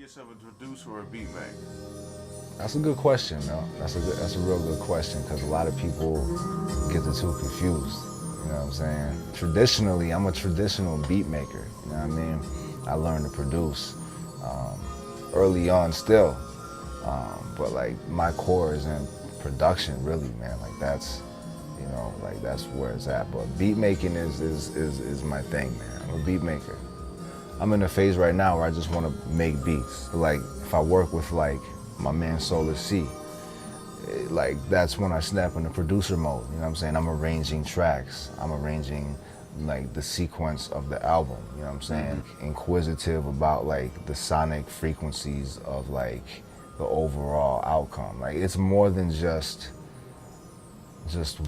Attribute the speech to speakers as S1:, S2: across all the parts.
S1: yourself a producer or a beatmaker?
S2: That's a good question, though. That's a real good question, because a lot of people get the two confused. You know what I'm saying? Traditionally, I'm a traditional beat maker. You know what I mean? I learned to produce early on still, but like my core is in production, really, man. Like that's, you know, like that's where it's at. But beat making is my thing, man. I'm a beat maker. I'm in a phase right now where I just want to make beats. Like if I work with like my man Solar C, like that's when I snap into producer mode. You know what I'm saying? I'm arranging tracks. I'm arranging like the sequence of the album. You know what I'm saying? Inquisitive about like the sonic frequencies of like the overall outcome. Like it's more than just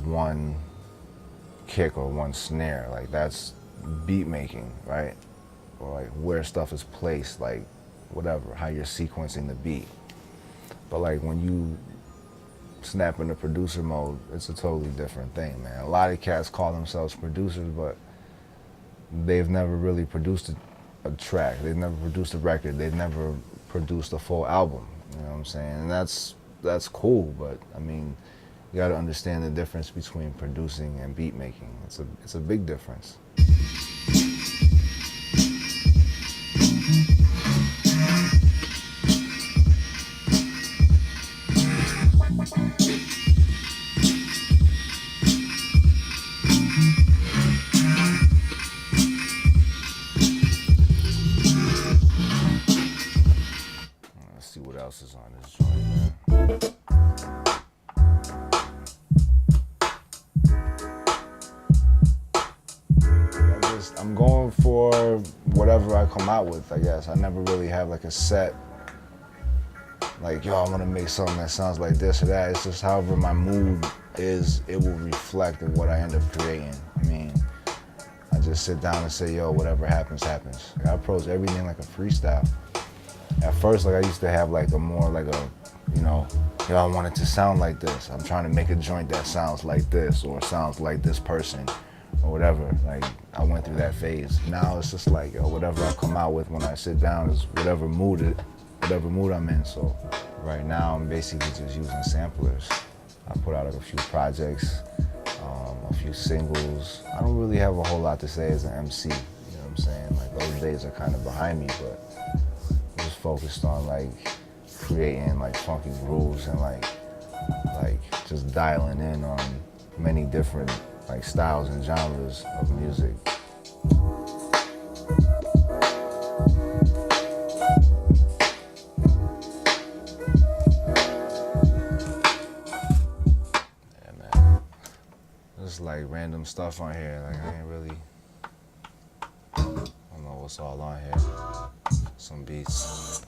S2: one kick or one snare. Like that's beat making, right? Or like where stuff is placed, like whatever, how you're sequencing the beat. But like when you snap into producer mode, it's a totally different thing, man. A lot of cats call themselves producers, but they've never really produced a track. They've never produced a record. They've never produced a full album. You know what I'm saying? And that's cool, but I mean, you got to understand the difference between producing and beat making. It's a big difference. Let's see what else is on this joint, man. I'm going for whatever I come out with, I guess. I never really have like a set, like, yo, I want to make something that sounds like this or that. It's just however my mood is, it will reflect in what I end up creating. I mean, I just sit down and say, yo, whatever happens, happens. I approach everything like a freestyle. At first, like I used to have like a more like a, you know, yo, I want it to sound like this. I'm trying to make a joint that sounds like this or sounds like this person or whatever. Like I went through that phase. Now it's just like, yo, whatever I come out with when I sit down is whatever mood I'm in. So right now I'm basically just using samplers. I put out like a few projects, a few singles. I don't really have a whole lot to say as an MC. You know what I'm saying? Like those days are kind of behind me, but I'm just focused on like creating like funky grooves and like just dialing in on many different like styles and genres of music. Yeah, man. Just like random stuff on here. Like I ain't really, I don't know what's all on here. Some beats.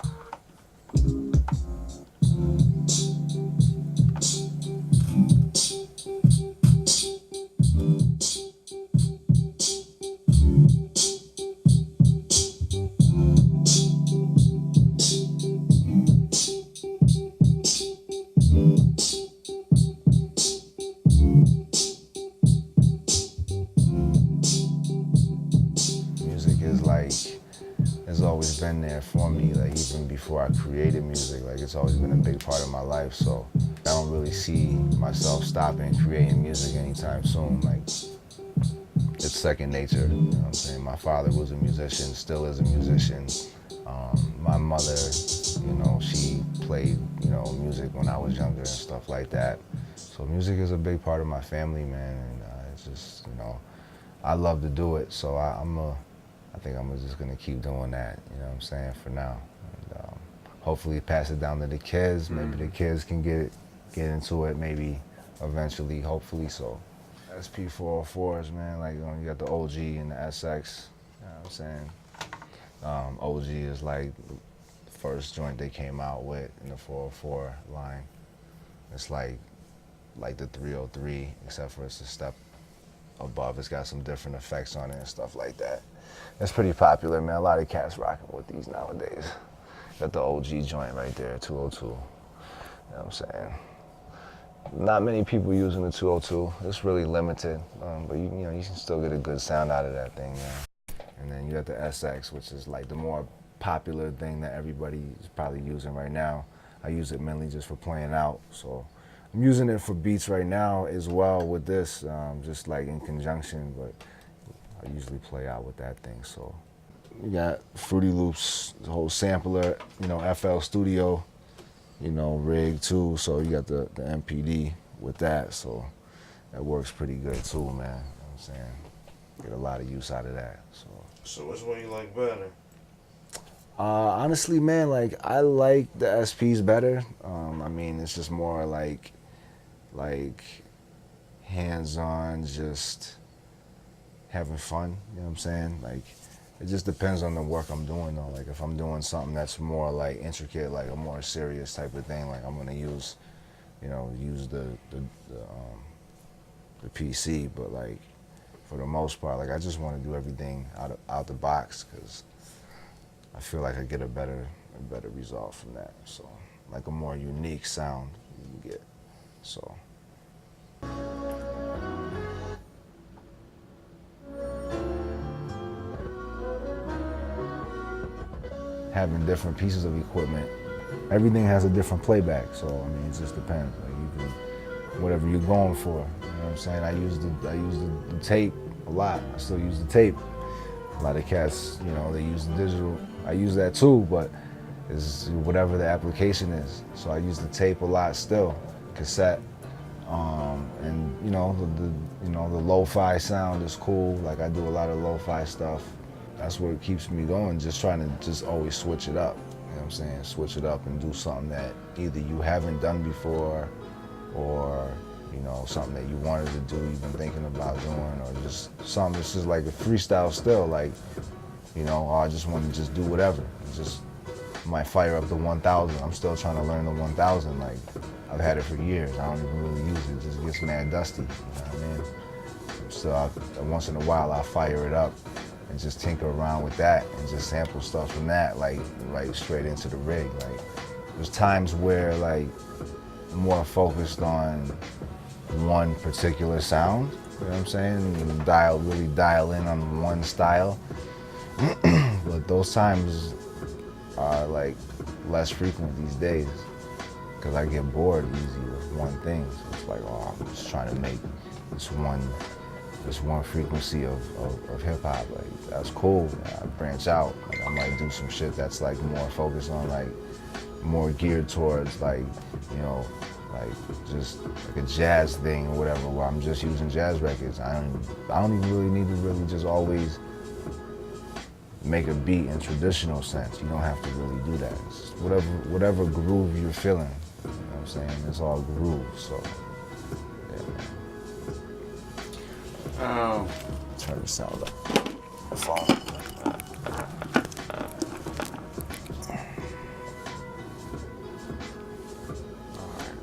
S2: Music is like, it's always been there for me, like even before I created music, like it's always been a big part of my life, so I don't really see myself stopping creating music anytime soon. Like, it's second nature, you know what I'm saying? My father was a musician, still is a musician. My mother, you know, she played, you know, music when I was younger and stuff like that. So music is a big part of my family, man, and it's just, you know, I love to do it, so I think I'm just gonna keep doing that, you know what I'm saying, for now. And, hopefully pass it down to the kids. Maybe the kids can get into it, maybe eventually, hopefully. So SP404s, man, like you got the OG and the SX, you know what I'm saying? OG is like the first joint they came out with in the 404 line. It's like the 303, except for it's a step above. It's got some different effects on it and stuff like that. It's pretty popular, man. A lot of cats rocking with these nowadays. Got the OG joint right there, 202. You know what I'm saying? Not many people using the 202. It's really limited, but you know, you can still get a good sound out of that thing, man. And then you got the SX, which is like the more popular thing that everybody is probably using right now. I use it mainly just for playing out. So I'm using it for beats right now as well with this, just like in conjunction, but I usually play out with that thing. So we got Fruity Loops, the whole sampler, you know, FL Studio, you know, rig too. So you got the MPD with that. So that works pretty good too, man. You know what I'm saying? Get a lot of use out of that.
S1: So which one you like better?
S2: Honestly, man, like I like the SPs better. I mean, it's just more like hands-on, just having fun. You know what I'm saying? Like it just depends on the work I'm doing though. Like if I'm doing something that's more like intricate, like a more serious type of thing, like I'm gonna use, you know, the PC. But like for the most part, like I just want to do everything out the box because I feel like I get a better result from that. So like a more unique sound you can get. So. Having different pieces of equipment, everything has a different playback. So I mean, it just depends. Like you can, whatever you're going for. You know what I'm saying? I use the tape a lot. I still use the tape. A lot of cats, you know, they use the digital. I use that too, but it's whatever the application is. So I use the tape a lot still, cassette, and you know the lo-fi sound is cool. Like I do a lot of lo-fi stuff. That's what keeps me going. Just trying to just always switch it up. You know what I'm saying? Switch it up and do something that either you haven't done before, or you know, something that you wanted to do, you've been thinking about doing, or just something that's just like a freestyle still, like, you know, I just want to just do whatever. Just might fire up the 1000. I'm still trying to learn the 1000. Like, I've had it for years. I don't even really use it. It just gets mad dusty, you know what I mean? So once in a while, I'll fire it up and just tinker around with that and just sample stuff from that, like right straight into the rig. Like, there's times where, like, I'm more focused on one particular sound, you know what I'm saying? And really dial in on one style. But those times are like less frequent these days because I get bored easy with one thing. So it's like, oh, I'm just trying to make this one frequency of hip hop. Like, that's cool. I branch out. Like, I might do some shit that's like more focused on, like, more geared towards, like, you know, like just like a jazz thing or whatever, where I'm just using jazz records. I don't even really need to really just always make a beat in traditional sense. You don't have to really do that. It's just whatever groove you're feeling. You know what I'm saying? It's all groove. So yeah, man. Turn the sound up. The phone.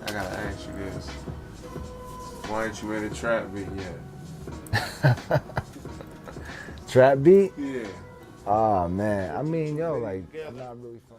S1: I gotta ask you this. Why ain't you made a trap beat yet?
S2: Trap beat?
S1: Yeah.
S2: Oh man, I mean, yo, like, I'm not really fun.